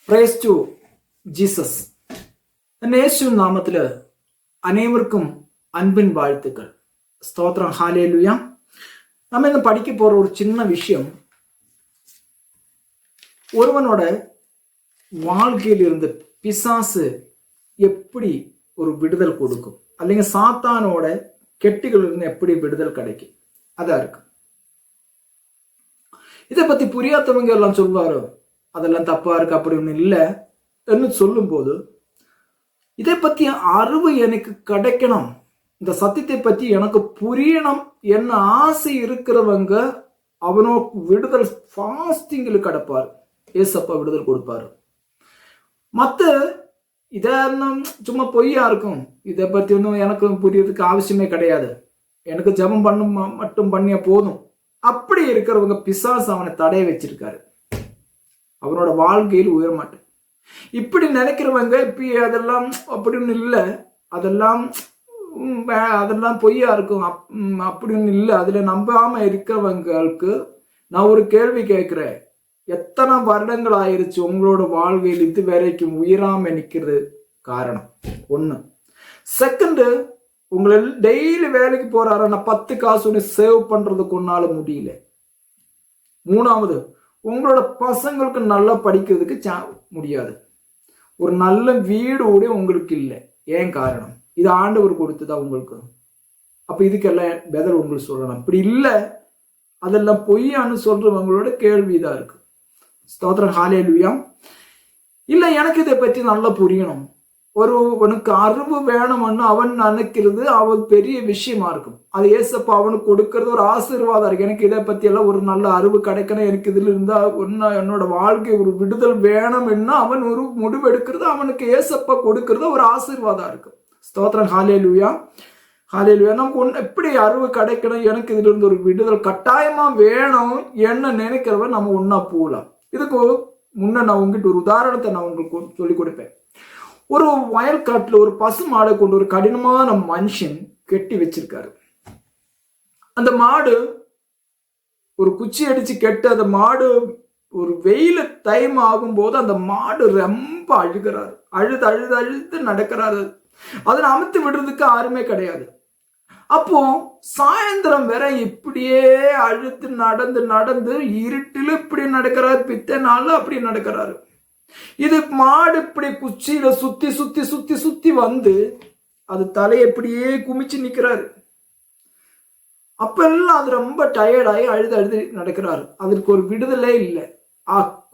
Price to Jesus. യേശു നാമത്തില് അനേവർക്കും அன்பின் வாழ்த்துக்கள். ஸ்தோத்திரம். ஹல்லேலூயா. நம்ம இங்க படிக்க போற ஒரு சின்ன விஷயம், ஒருவனோட வாழ்க்கையில் இருந்து பிசாசு எப்படி ஒரு விடுதல் கொடுக்கும், அல்லங்க சாத்தானோட கெட்டிகள் இருந்து எப்படி விடுதல் கிடைக்கும், அதா இருக்கு. இதை பத்தி புரியாதவங்க எல்லாம் சொல்வாரு, அதெல்லாம் தப்பா இருக்கு, அப்படி ஒண்ணு இல்லை என்று சொல்லும் போது, இதை பத்தி அறிவு எனக்கு கிடைக்கணும், இந்த சத்தியத்தை பற்றி எனக்கு புரியணும் என்ன ஆசை இருக்கிறவங்க அவனோ விடுதல் ஃபாஸ்டிங்கில் கிடப்பார். ஏசப்பா விடுதல் கொடுப்பாரு. மற்ற இதெல்லாம் சும்மா பொய்யா இருக்கும், இதை பற்றி ஒன்றும் எனக்கு புரியறதுக்கு அவசியமே கிடையாது, எனக்கு ஜெபம் மட்டும் பண்ணிய போதும், அப்படி இருக்கிறவங்க பிசாசு அவனை தடைய வச்சிருக்காரு, அவனோட வாழ்க்கையில் உயர மாட்டேன். இப்படி நினைக்கிறவங்க இப்ப அதெல்லாம் அப்படின்னு இல்லை, அதெல்லாம் பொய்யா இருக்கும் அப்படின்னு இல்லை, அதுல நம்பாம இருக்கிறவங்களுக்கு நான் ஒரு கேள்வி கேட்கிறேன். எத்தனை வருடங்கள் ஆயிருச்சு உங்களோட வாழ்வில் இது வரைக்கும் உயிராம நிக்கிறது? காரணம் ஒண்ணு. செகண்ட், உங்களை டெய்லி வேலைக்கு போறாரு, நான் 10 காசு சேவ் பண்றதுக்கு ஒன்னால முடியல. மூணாவது, உங்களோட பசங்களுக்கு நல்லா படிக்கிறதுக்கு முடியாது, ஒரு நல்ல வீடு கூட உங்களுக்கு இல்லை. ஏன் காரணம்? இது ஆண்டவர் கொடுத்ததா உங்களுக்கு? அப்ப இதுக்கெல்லாம் பெதர் உங்களுக்கு சொல்லணும். அப்படி இல்லை, அதெல்லாம் பொய்யான்னு சொல்றவங்களோட கேள்விதான் இருக்கு. ஸ்தோத்திரம். ஹல்லேலூயா. இல்ல, எனக்கு இதை பற்றி நல்லா புரியணும், ஒருவனுக்கு அறிவு வேணும்னு அவன் நினைக்கிறது அவன் பெரிய விஷயமா இருக்கும். அது ஏசப்பா அவனுக்கு கொடுக்கறது ஒரு ஆசீர்வாதம் இருக்கு. எனக்கு இதை பத்தி எல்லாம் ஒரு நல்ல அறிவு கிடைக்கணும், எனக்கு இதுல இருந்தா என்னோட வாழ்க்கை ஒரு விடுதல் வேணும்னா அவன் ஒரு முடிவு எடுக்கிறது, அவனுக்கு ஏசப்பா கொடுக்கறது ஒரு ஆசீர்வாதம் இருக்கு. ஸ்தோத்திரம். ஹல்லேலூயா. ஹல்லேலூயா. நமக்கு எப்படி அறிவு கிடைக்கணும், எனக்கு இதுல இருந்து ஒரு விடுதல் கட்டாயமா வேணும் என்ன நினைக்கிறவன் நம்ம ஒன்னா போகலாம். இதுக்கு முன்ன நான் உங்ககிட்ட ஒரு உதாரணத்தை நான் உங்களுக்கு சொல்லிக் கொடுப்பேன். ஒரு வயல்காட்டுல ஒரு பசு மாடை கொண்டு ஒரு கடினமான மனுஷன் கெட்டி வச்சிருக்காரு. அந்த மாடு ஒரு குச்சி அடிச்சு கெட்டு, அந்த மாடு ஒரு வெயில டைம் ஆகும் போது அந்த மாடு ரொம்ப அழுகிறாரு, அழுது அழுது அழுது நடக்கிறாரு, அதனை அமுத்து விடுறதுக்கு யாருமே கிடையாது. அப்போ சாயந்தரம் வேற இப்படியே அழுத்து நடந்து நடந்து இருட்டில இப்படி நடக்கிறாரு, பித்த நாள்ல அப்படி நடக்கிறாரு. இது மாடு இப்படி குச்சியில சுத்தி சுத்தி சுத்தி சுத்தி வந்து அது தலையை எப்படியே குமிச்சு நிக்கிறாரு. அப்பெல்லாம் அது ரொம்ப டயர்டாகி அழுது அழுது நடக்கிறாரு. அதற்கு ஒரு விடுதலே இல்லை.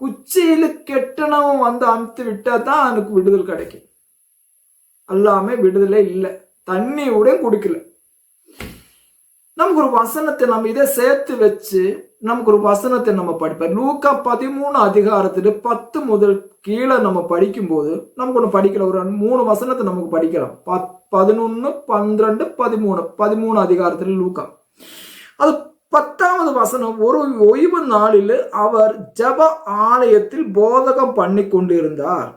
குச்சியில கெட்டனவும் வந்து அமுத்து விட்டா தான் அதுக்கு விடுதல் கிடைக்கும். எல்லாமே விடுதலே இல்லை, தண்ணியோட குடிக்கல. நமக்கு ஒரு வசனத்தை நம்ம இதை சேர்த்து வச்சு நமக்கு ஒரு வசனத்தை நம்ம படிப்போம். லூக்கா 13 அதிகாரத்துல 10 முதல் கீழே நம்ம படிக்கும் போது நமக்கு ஒண்ணு படிக்கலாம், ஒரு 3 வசனத்தை நமக்கு படிக்கலாம். 11, 12, 13 அதிகாரத்துல லூக்கா. அது 10வது வசனம், ஒரு ஓய்வு நாளில் அவர் ஜெப ஆலயத்தில் போதகம் பண்ணி கொண்டிருந்தார்.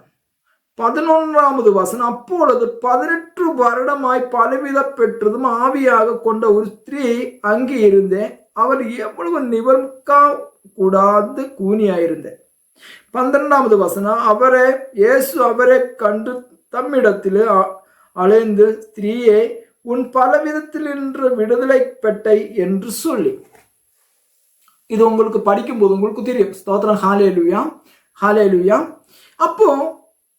11வது வசனம், அப்பொழுது 18 வருடமாய் பலவித பெற்றதும் ஆவியாக கொண்ட ஒரு ஸ்திரீ அங்கே இருந்தேன், அவர் எவ்வளவு நிவர்க்க கூடாது கூனியாயிருந்தேன். 12வது வசனம், இயேசு அவரை கண்டு தம்மிடத்தில் அலைந்து, ஸ்திரீயே, உன் பலவிதத்தில் இன்று விடுதலை பெட்டை என்று சொல்லி. இது உங்களுக்கு படிக்கும் போது உங்களுக்கு தெரியும். ஸ்தோத்திரம். ஹல்லேலூயா. ஹல்லேலூயா. அப்போ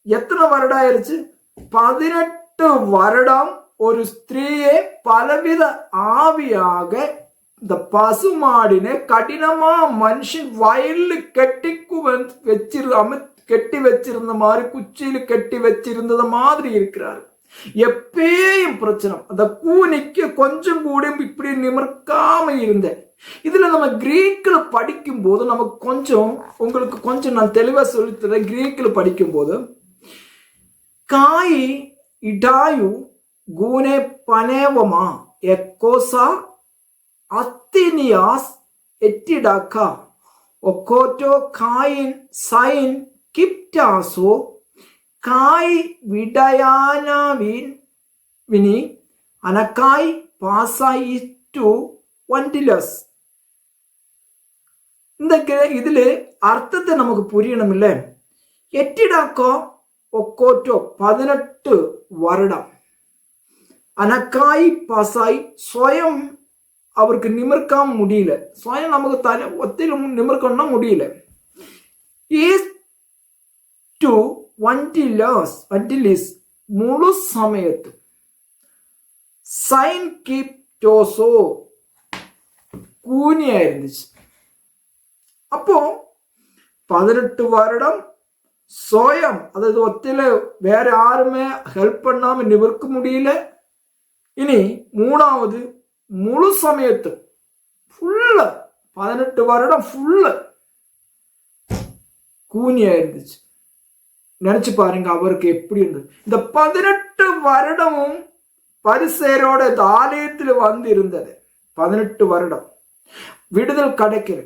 எத்தனை வருடம் ஆயிருச்சு? 18 வருடம் ஒரு ஸ்திரீயை பலவித ஆவியாக இந்த பசுமாடினை கடினமா மனுஷன் வயல்ல கெட்டி வச்சிருந்த மாதிரி, குச்சியில கெட்டி வச்சிருந்தது மாதிரி இருக்கிறாரு. எப்பயும் பிரச்சனை, அந்த கூனிக்கு கொஞ்சம் கூட இப்படி நிமிர்க்காம இருந்தேன். இதுல நம்ம கிரீக்ல படிக்கும் போது நமக்கு உங்களுக்கு கொஞ்சம் நான் தெளிவா சொல்லித்தரேன். கிரீக்ல படிக்கும் போது காய் இடாயு கூனே பனேவமா எக்கோசா அத்தினியாஸ் எட்டிடாக்கா ஒக்கோட்டோ காயின் சைன் கிப்டாசோ காய் விடயானாவின் வினி அனக்காய் பாசாயிட்டு வண்டிலஸ். இந்த இதுல அர்த்தத்தை நமக்கு புரியணும் இல்லை? எட்டிடாக்கோ ஒக்கோட்டோ 18 வருடம் அனக்காய் பசாய் சுயம் அவருக்கு நிமிர்க்காம முடியல. சுயம் நமக்கு தலை ஒத்திலும் நிமிர்க்கணும்னா முடியல. முழு சமயத்து சைன் கீப் டோசோ கூனியா இருந்துச்சு. அப்போ 18 வருடம் சுயம், அதாவது ஒத்தில வேற யாருமே ஹெல்ப் பண்ணாம நிமிர்க்க முடியல. இனி மூணாவது முழு சமயத்து ஃபுல்ல 18 வருடம் ஃபுல்ல கூனியா இருந்துச்சு. நினைச்சு பாருங்க அவருக்கு எப்படி இருந்தது. இந்த 18 வருடமும் பரிசேரோட இந்த ஆலயத்தில் வந்து இருந்தது. 18 வருடம் விடுதல் கிடைக்கல.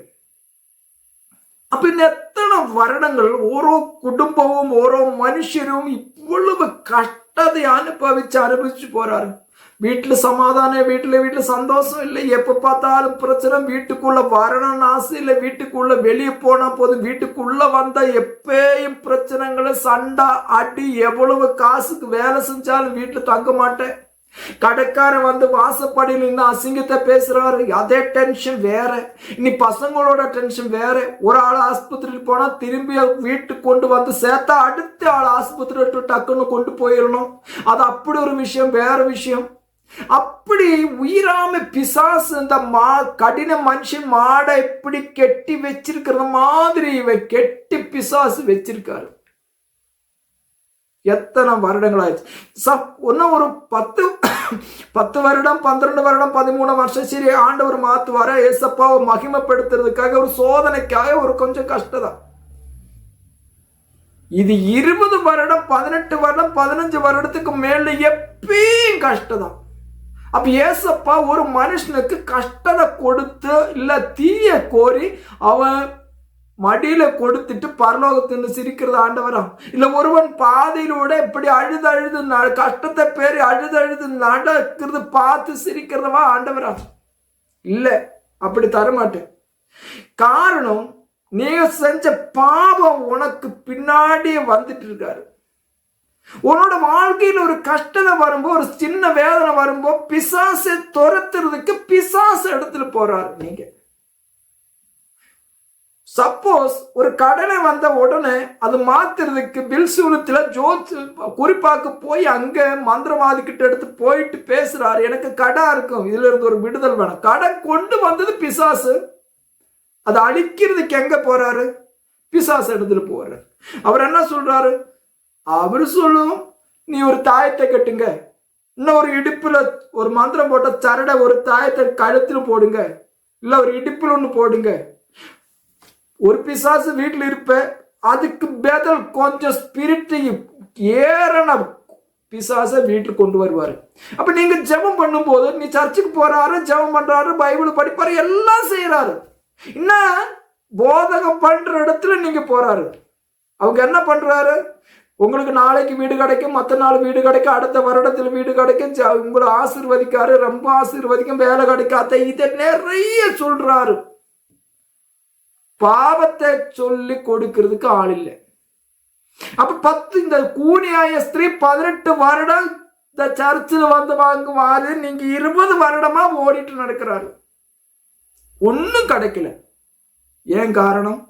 அப்ப இந்த எத்தனை வருடங்கள் ஓரோ குடும்பமும் ஓரோ மனுஷரும் இவ்வளவு கஷ்டத்தை அனுபவிச்சு போறாரு. வீட்டுல சமாதானம், வீட்டுல சந்தோஷம் இல்லை. எப்ப பார்த்தாலும் பிரச்சனை. வீட்டுக்குள்ள வரணும்னு ஆசை இல்லை. வீட்டுக்குள்ள வெளியே போனா போதும். வீட்டுக்குள்ள வந்தா எப்பயும் பிரச்சனைகளை, சண்டை, அடி. எவ்வளவு காசுக்கு வேலை செஞ்சாலும் வீட்டுல தங்க மாட்டேன். கடைக்காரன் வந்து வாசப்படியில் இன்னும் அசிங்கத்தை பேசுறாரு, அதே டென்ஷன் வேற. இனி பசங்களோட டென்ஷன் வேற. ஒரு ஆள் ஆஸ்பத்திரியில் போனா திரும்பி வீட்டுக்கு கொண்டு வந்து சேர்த்தா அடுத்த ஆள் ஆஸ்பத்திரி டக்குன்னு கொண்டு போயிடணும். அது அப்படி ஒரு விஷயம், வேற விஷயம். அப்படி உயிராம பிசாசு இந்த கடின மனுஷன் மாடை இப்படி கெட்டி வச்சிருக்கிற மாதிரி இவன் கெட்டி பிசாசு வச்சிருக்காரு. எத்தனை வருடங்கள் ஆயிடுச்சு. இன்னும் ஒரு 10 வருடம், 12 வருடம், 13 வருஷம் சரி ஆண்டவர் மாத்துவார. ஏசப்பாவை மகிமைப்படுத்துறதுக்காக, ஒரு சோதனைக்காக ஒரு கொஞ்சம் கஷ்டம். இது 20 வருடம், 18 வருடம், 15 வருடத்துக்கு மேல எப்பயும் கஷ்டம். அப்ப ஏசப்பா ஒரு மனுஷனுக்கு கஷ்டத்தை கொடுத்து இல்ல தீய கோரி அவன் மடியில கொடுத்துட்டு பரலோகத்தின்னு சிரிக்கிறது ஆண்டவரா? இல்ல ஒருவன் பாதையிலோட இப்படி அழுது கஷ்டத்தை பேரி அழுது நடக்கிறது பார்த்து சிரிக்கிறதவா ஆண்டவரா? இல்ல, அப்படி தரமாட்டேன். காரணம், நீங்க செஞ்ச பாவம் உனக்கு பின்னாடியே வந்துட்டு இருக்காரு. உன்னோட வாழ்க்கையில் ஒரு கஷ்டம் வரும்போது, ஒரு சின்ன வேதனை வரும்போது பிசாசை துரத்துறதுக்கு பிசாசு இடத்துல போறாரு. நீங்க சப்போஸ் ஒரு கடனை வந்த உடனே அது மாத்துறதுக்கு பில்சூலத்துல குறிப்பாக்கு போய் அங்க மந்திரவாதி கிட்ட எடுத்து போயிட்டு பேசுறாரு, எனக்கு கடை இருக்கும், இதுல இருந்து ஒரு விடுதல் வேணும். கடன் கொண்டு வந்தது பிசாசு. அதை அழிக்கிறதுக்கு எங்க போறாரு? பிசாசு இடத்துல போறாரு. அவர் என்ன சொல்றாரு? அவரு சொல்லும், நீ ஒரு தாயத்தை கட்டுங்க, இன்னும் ஒரு இடுப்புல ஒரு மந்திரம் போட்ட சரடை ஒரு தாயத்தை கழுத்துல போடுங்க, இல்ல ஒரு இடுப்புல ஒண்ணு போடுங்க. ஒரு பிசாசு வீட்டுல இருப்ப, அதுக்கு பதில் கொஞ்சம் ஸ்பிரிட் ஏறன பிசாசை வீட்டுக்கு கொண்டு வருவாரு. அப்ப நீங்க ஜெபம் பண்ணும் போது, நீ சர்ச்சுக்கு போறாரு, ஜெபம் பண்றாரு, பைபிள் படிப்பாரு, எல்லாம் செய்யறாரு. இன்னும் போதகம் பண்ற இடத்துல நீங்க போறாரு. அவங்க என்ன பண்றாரு? உங்களுக்கு நாளைக்கு வீடு கிடைக்கும், மற்ற நாள் வீடு கிடைக்கும், அடுத்த வருடத்தில் வீடு கிடைக்கும், உங்களை ஆசீர்வதிக்காரு, ரொம்ப ஆசீர்வதிக்கும், வேலை கிடைக்காத, இதை நிறைய சொல்றாரு. பாவத்தை சொல்லி கொடுக்கிறதுக்கு ஆள் இல்லை. அப்ப இந்த கூனியாய ஸ்திரீ 18 வருடம் இந்த சர்ச்சில் வந்து வாங்குவாரு. நீங்க 20 வருடமா ஓடிட்டு நடக்கிறாரு, ஒன்னும் கிடைக்கல. ஏன் காரணம்?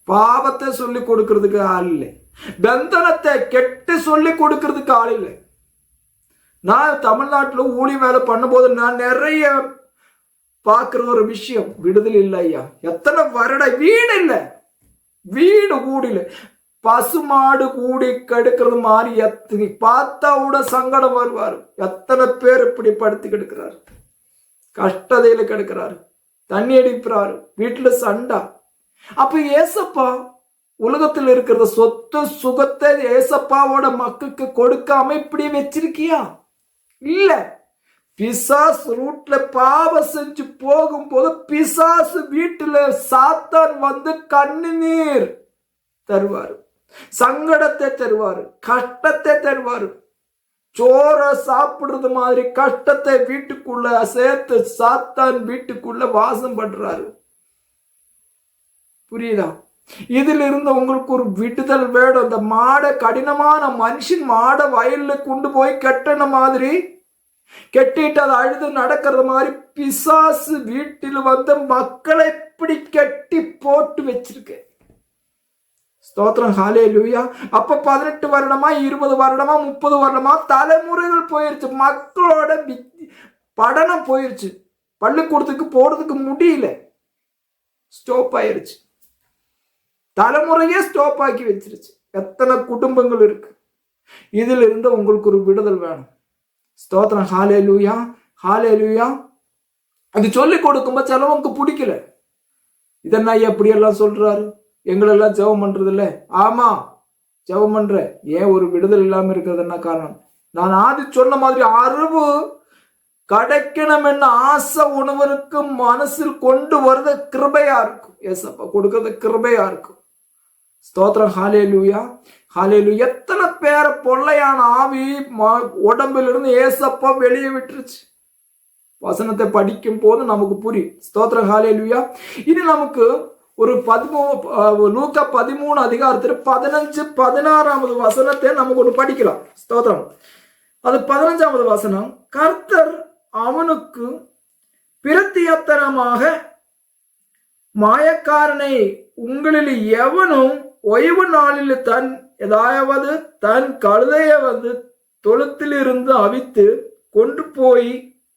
பாவத்தை சொல்லி கொடுக்கிறதுக்கு ஆள் இல்லை. பந்தனத்தை கெட்டு சொல்லி கொடுக்கிறதுக்கு ஆள் இல்லை. நான் தமிழ்நாட்டில் ஊழி வேலை பண்ணும்போது நான் நிறைய பார்க்கிற ஒரு விஷயம், விடுதலை இல்லை ஐயா. எத்தனை வருட வீடு இல்லை, வீடு கூடில பசுமாடு கூடி கெடுக்கிறது மாதிரி எத்தனை பார்த்தா கூட சங்கடம் வருவார். எத்தனை பேர் இப்படி படுத்து கெடுக்கிறாரு, கஷ்டதையில கெடுக்கிறாரு, தண்ணி அடிக்கிறாரு, வீட்டுல சண்டா. அப்ப ஏசப்பா உலகத்தில் இருக்கிற சொத்து சுகத்தை ஏசப்பாவோட மக்களுக்கு கொடுக்காம இப்படி வச்சிருக்கியா? இல்ல. பிசாசு ரூட்ல பாவம் செஞ்சு போகும்போது பிசாசு வீட்டுல சாத்தான் வந்து கண்ணீர் தருவாரு, சங்கடத்தை தருவாரு, கஷ்டத்தை தருவாரு. சோற சாப்பிடுறது மாதிரி கஷ்டத்தை வீட்டுக்குள்ள சேர்த்து சாத்தான் வீட்டுக்குள்ள வாசம் பண்றாரு. புரியுதா? இதிலிருந்து உங்களுக்கு ஒரு விடுதல் வேணும். அந்த மாடை, கடினமான மனுஷன் மாடை வயல்ல கொண்டு போய் கட்டின மாதிரி கெட்டிட்டு அதை அழுது நடக்கிறது மாதிரி பிசாசு வீட்டில் வந்து மக்களை இப்படி கட்டி போட்டு வச்சிருக்கு. ஸ்தோத்திரம், ஹல்லேலூயா. அப்ப 18 வருடமா, 20 வருடமா, 30 வருடமா தலைமுறைகள் போயிருச்சு. மக்களோட படனம் போயிருச்சு. பள்ளிக்கூடத்துக்கு போறதுக்கு முடியல, ஸ்டாப் ஆயிருச்சு. தலைமுறையே ஸ்டாப் ஆக்கி வச்சிருச்சு. எத்தனை குடும்பங்கள் இருக்கு. இதுல இருந்து உங்களுக்கு ஒரு விடுதல் வேணும். ஸ்தோத்திரம், ஹல்லேலூயா, ஹல்லேலூயா. அது சொல்லி கொடுக்கும்போது சிலவங்க பிடிக்கல. இதென்ன எப்படி எல்லாம் சொல்றாரு, எங்களெல்லாம் ஜெபம் பண்றது இல்ல. ஆமா, ஜெபம் பண்ற. ஏன் ஒரு விடுதல் இல்லாம இருக்கிறது என்ன காரணம்? நான் ஆதி சொன்ன மாதிரி அறிவு கிடைக்கணும் என்ன ஆசை உணவருக்கு மனசில் கொண்டு வரது கிருபையா இருக்கும். ஏசப்பா கொடுக்கறது கிருபையா இருக்கும். ஸ்தோத்திரம், ஹல்லேலூயா, ஹல்லேலூயா. எத்தனை பேரை பொல்லையான ஆவி உடம்பிலிருந்து ஏசப்பா வெளியே விட்டுருச்சு. வசனத்தை படிக்கும் போது நமக்கு புரியும். ஸ்தோத்திரம், ஹல்லேலூயா. இனி நமக்கு ஒரு லூக்கா 13 அதிகாரத்தில் 15, 16 வசனத்தை நமக்கு ஒன்று படிக்கலாம். ஸ்தோத்திரம். அது 15 வசனம். கர்த்தர் அவனுக்கு பிரத்தியத்தனமாக, மாயக்காரனை உங்களில் எவனும் ஓய்வு நாளில் தன் கழுதையை வந்து தொழுத்தில் இருந்து அவித்து கொண்டு போய்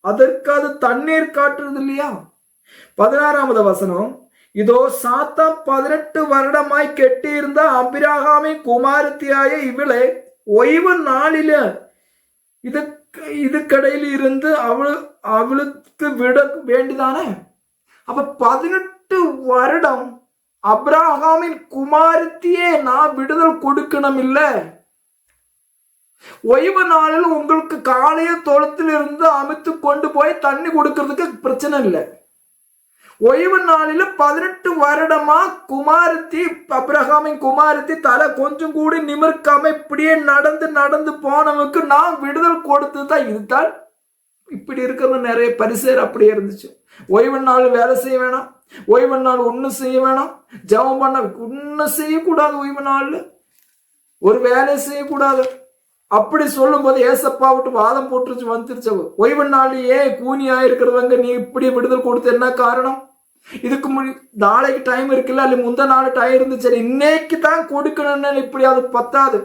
அதற்கு அது தண்ணீர் காட்டுறது இல்லையா? 16 வசனம். இதோ சாத்தான் 18 வருடமாய் கெட்டியிருந்த அபிரகாமின் குமாரத்தியாய இவளை ஓய்வு நாளில இது கடையில் இருந்து அவளுக்கு விட வேண்டிதானே? அப்ப 18 வருடம் அபிரகாமின் குமாரத்தியே நான் விடுதல் கொடுக்கணும் இல்ல? ஓய்வு நாளில் உங்களுக்கு காலைய தொழுத்தில் இருந்து அமைத்து கொண்டு போய் தண்ணி கொடுக்கறதுக்கு பிரச்சனை இல்லை. ஓய்வு நாளில 18 வருடமா குமாரத்தி, அபிரகாமின் குமாரத்தி தலை கொஞ்சம் கூட நிமிர்க்காம இப்படியே நடந்து போனவனுக்கு நான் விடுதல் கொடுத்துதான். இதுதான் இப்படி இருக்கிறது. நிறைய பரிசேர் அப்படியே இருந்துச்சு. ஓய்வு நாள் வேலை செய்ய வேணாம், ஓய்வு நாள் ஒன்னும் செய்ய வேணாம், ஜெபம் பண்ண ஒன்னும் செய்யக்கூடாது, ஓய்வு நாள்ல ஒரு வேலை செய்யக்கூடாது. அப்படி சொல்லும் போது ஏசப்பா விட்டு வாதம் போட்டுருச்சு வந்துருச்சு. ஓய்வு நாள் ஏன் கூனியா இருக்கிறவங்க நீ இப்படி விடுதல் கொடுத்து என்ன காரணம்? இதுக்கு நாளைக்கு டைம் இருக்குல்ல, அல்ல முந்த நாள் டைம் இருந்துச்சு, இன்னைக்கு தான் கொடுக்கணும்னு இப்படி அது பத்தாது.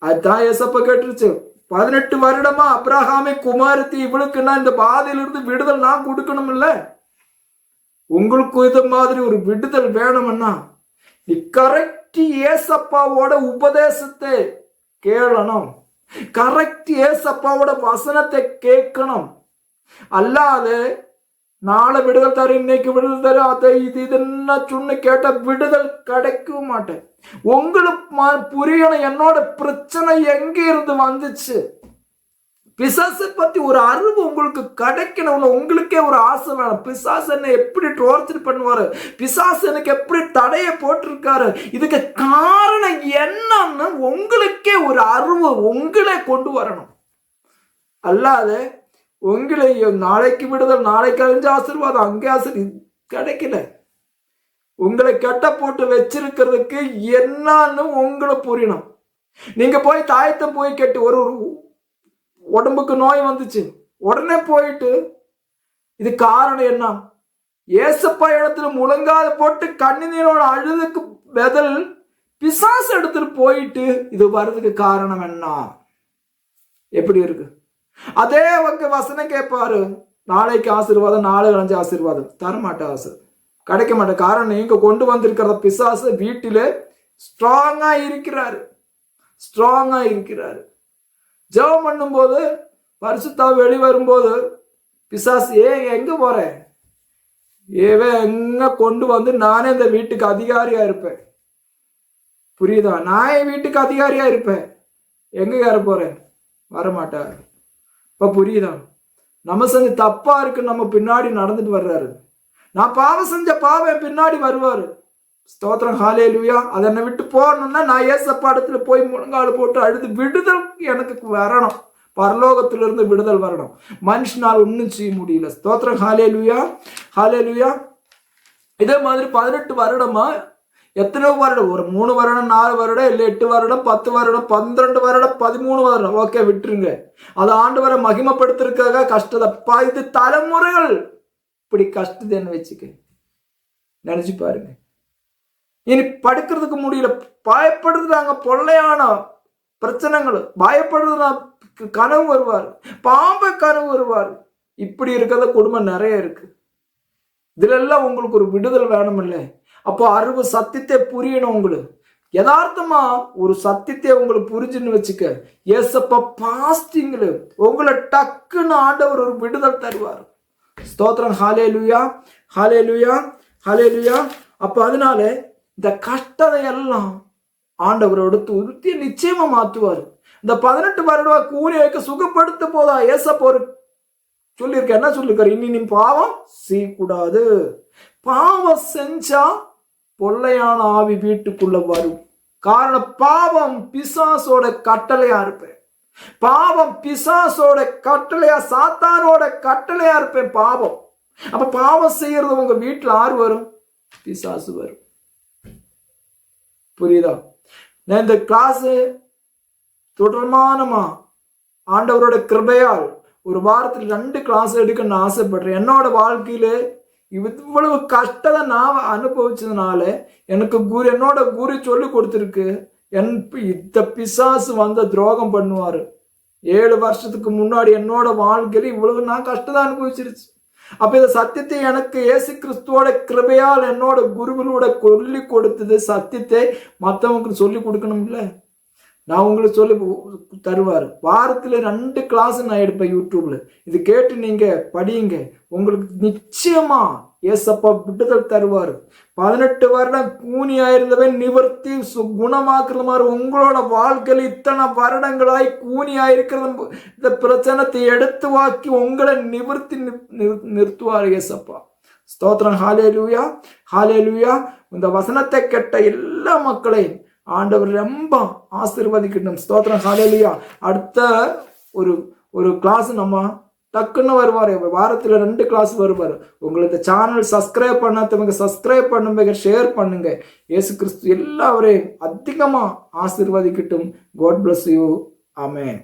அதுதான் ஏசப்பா கேட்டுருச்சு. 18 வருடமா அபிரகாமை குமாரத்தி இவளுக்குன்னா இந்த பாதையிலிருந்து விடுதல் நான் கொடுக்கணும் இல்ல? உங்களுக்கு இது மாதிரி ஒரு விடுதல் வேணும்னா நீ கரெக்ட் ஏசப்பாவோட உபதேசத்தை கேளணும், கரெக்ட் ஏசப்பாவோட வசனத்தை கேட்கணும். அல்லாது நாளை விடுதல் தரு, இன்னைக்கு விடுதல் தரு, அதை இதுன்னு சொன்ன கேட்ட விடுதல் கிடைக்க மாட்டேன். உங்களுக்கு புரியணும் என்னோட பிரச்சனை எங்க இருந்து வந்துச்சு. பிசாசை பத்தி ஒரு அறிவு உங்களுக்கு கிடைக்கணும். உங்களுக்கே ஒரு ஆசை வேணும். பிசாசு என்ன எப்படி டோர்ச்சர் பண்ணுவாரு, பிசாசு எனக்கு எப்படி தடைய போட்டிருக்காரு, இதுக்கு காரணம் என்னன்னு உங்களுக்கே ஒரு அறிவு உங்களே கொண்டு வரணும். அல்லாத உங்களை நாளைக்கு விடுதல், நாளைக்கு அழிஞ்ச ஆசீர்வாதம், அங்கே ஆசீர்வாதம் கிடைக்கல. உங்களை கெட்ட போட்டு வச்சிருக்கிறதுக்கு என்னன்னு உங்களை புரியணும். நீங்க போய் தாயத்தை போய் கேட்டு ஒரு உடம்புக்கு நோய் வந்துச்சு, உடனே போயிட்டு இது காரணம் என்ன? ஏசப்பா இடத்துல முழங்கால போட்டு கண்ணீரோட அழுதுக்கு பதில் பிசாசு எடுத்துட்டு போயிட்டு இது வர்றதுக்கு காரணம் என்ன? எப்படி இருக்கு? அதே அவங்க வசனம் கேட்பாரு, நாளைக்கு ஆசீர்வாதம், நாளை அடைஞ்ச ஆசீர்வாதம் தரமாட்டேன், ஆசீர்வாதம் கிடைக்க மாட்டேன். காரணம் நீங்க கொண்டு வந்திருக்கிற பிசாசு வீட்டிலே ஸ்ட்ராங்கா இருக்கிறாரு, ஸ்ட்ராங்கா இருக்கிறாரு. ஜெபம் பண்ணும் போது பரிசுத்தா வெளிவரும்போது பிசாசு எங்க போறேன், எங்க கொண்டு வந்து நானே இந்த வீட்டுக்கு அதிகாரியா இருப்பேன். புரியுதா? நான் என் வீட்டுக்கு அதிகாரியா இருப்பேன். எங்க ஏற போறேன்? வரமாட்டார். இப்ப புரியுதா? நம்ம செஞ்ச தப்பா இருக்கு, நம்ம பின்னாடி நடந்துட்டு வர்றாரு. நான் பாவம் செஞ்ச பாவம் பின்னாடி வருவாரு. ஸ்தோத்திரம், ஹல்லேலூயா. அதை என்னை விட்டு போகணும்னா நான் ஏசப்பா இடத்துல போய் முழங்கால் போட்டு அழுது விடுதல் எனக்கு வரணும். பரலோகத்திலிருந்து விடுதல் வரணும். மனுஷனால் ஒன்றும் செய்ய முடியல. ஸ்தோத்திரம், ஹல்லேலூயா, ஹல்லேலூயா. இதே மாதிரி 18 வருடமா எத்தனையோ வருடம், ஒரு 3 வருடம் 4 வருடம் இல்லை 8 வருடம் 10 வருடம் 12 வருடம் 13 வருடம், ஓகே விட்டுருங்க. அது ஆண்டவரை மகிமைப்படுத்துறதுக்காக கஷ்டதப்பா. இது தலைமுறைகள் இப்படி கஷ்டத்தைன்னு வச்சுக்க நினைச்சு பாருங்க. இனி படுக்கிறதுக்கு முடியல, பயப்படுறாங்க. பொல்லையான பிரச்சனைகள், பயப்படுறதுனா கனவு வருவார், பாம்பை கனவு வருவார். இப்படி இருக்கிறத குடும்பம் நிறைய இருக்கு. இதுல எல்லாம் உங்களுக்கு ஒரு விடுதல் வேணும் இல்லை? அப்போ அறிவு சத்தியத்தை புரியணும். உங்களுக்கு யதார்த்தமா ஒரு சத்தியத்தை உங்களுக்கு புரிஞ்சுன்னு வச்சுக்க, ஏசப்பா பாஸ்டிங்ல உங்களை டக்குன்னு ஆண்டவர் ஒரு விடுதல் தருவார். ஸ்தோத்திரம். ஹல்லேலூயா, ஹல்லேலூயா, ஹல்லேலூயா. அப்ப அதனால இந்த கஷ்டத்தை எல்லாம் ஆண்டவரோட துருத்தி நிச்சயமா மாத்துவார். இந்த 18 வருடம் கூலியைக்கு சுகப்படுத்த போதா ஏசப்பா ஒரு சொல்லியிருக்க, என்ன சொல்லிருக்காரு? இனி நீ பாவம் செய்யக்கூடாது. பாவம் செஞ்சா பொல்லையான ஆவி வீட்டுக்குள்ள வரும். காரணம், பாவம் பிசாசோட கட்டளையா இருப்பேன். பாவம் பிசாசோட கட்டளையா, சாத்தானோட கட்டளையா இருப்பேன் பாவம். அப்ப பாவம் செய்யறது உங்க வீட்டுல ஆறு வரும்? பிசாசு வரும். புரியுதா? நான் இந்த கிளாஸ் தொடர்மானமா ஆண்டவரோட கிருபையால் ஒரு வாரத்தில் 2 கிளாஸ் எடுக்கணும்னு ஆசைப்படுறேன். என்னோட வாழ்க்கையில இவ்வளவு கஷ்டத்தை நான் அனுபவிச்சதுனால எனக்கு என்னோட குரு சொல்லி கொடுத்துருக்கு, இந்த பிசாசு வந்த துரோகம் பண்ணுவாரு. 7 வருஷத்துக்கு முன்னாடி என்னோட வாழ்க்கையில இவ்வளவு நான் கஷ்டத்தை அனுபவிச்சிருச்சு. அப்ப இந்த சத்தியத்தை எனக்கு இயேசு கிறிஸ்துவோட கிருபையால் என்னோட குருவிலோட சொல்லி கொடுத்தது. சத்தியத்தை மற்றவங்களுக்கு சொல்லி கொடுக்கணும்ல, நான் உங்களுக்கு சொல்லி தருவார். வாரத்துல 2 கிளாஸ் நான் எடுப்பேன் யூடியூப்ல. இது கேட்டு நீங்க படியுங்க, உங்களுக்கு நிச்சயமா ஏசப்பா விடுதல் தருவார். 18 வருடம் கூனி ஆயிருந்தவன் நிவர்த்தி குணமாக்குற மாதிரி உங்களோட வாழ்க்கையில் இத்தனை வருடங்களாய் கூனி ஆயிருக்கிறது இந்த பிரச்சனத்தை எடுத்து வாக்கி உங்களை நிவர்த்தி நிறுத்துவார் ஏசப்பா. ஸ்தோத்திரம். ஹல்லேலூயா, ஹல்லேலூயா. இந்த வசனத்தை கேட்ட எல்லா மக்களையும் ஆண்டவர் ரொம்ப ஆசீர்வதிக்கட்டும். ஸ்தோத்திரம். ஹல்லேலூயா. அடுத்த ஒரு கிளாஸ் நம்ம டக்குன்னு வருவார். வாரத்தில் 2 கிளாஸ் வருவார். உங்களுக்கு சேனல் சப்ஸ்கிரைப் பண்ணாதவங்க சப்ஸ்கிரைப் பண்ணுங்க, ஷேர் பண்ணுங்க. இயேசு கிறிஸ்து எல்லாரையும் அதிகமா ஆசீர்வதிக்கட்டும். God bless you. Amen.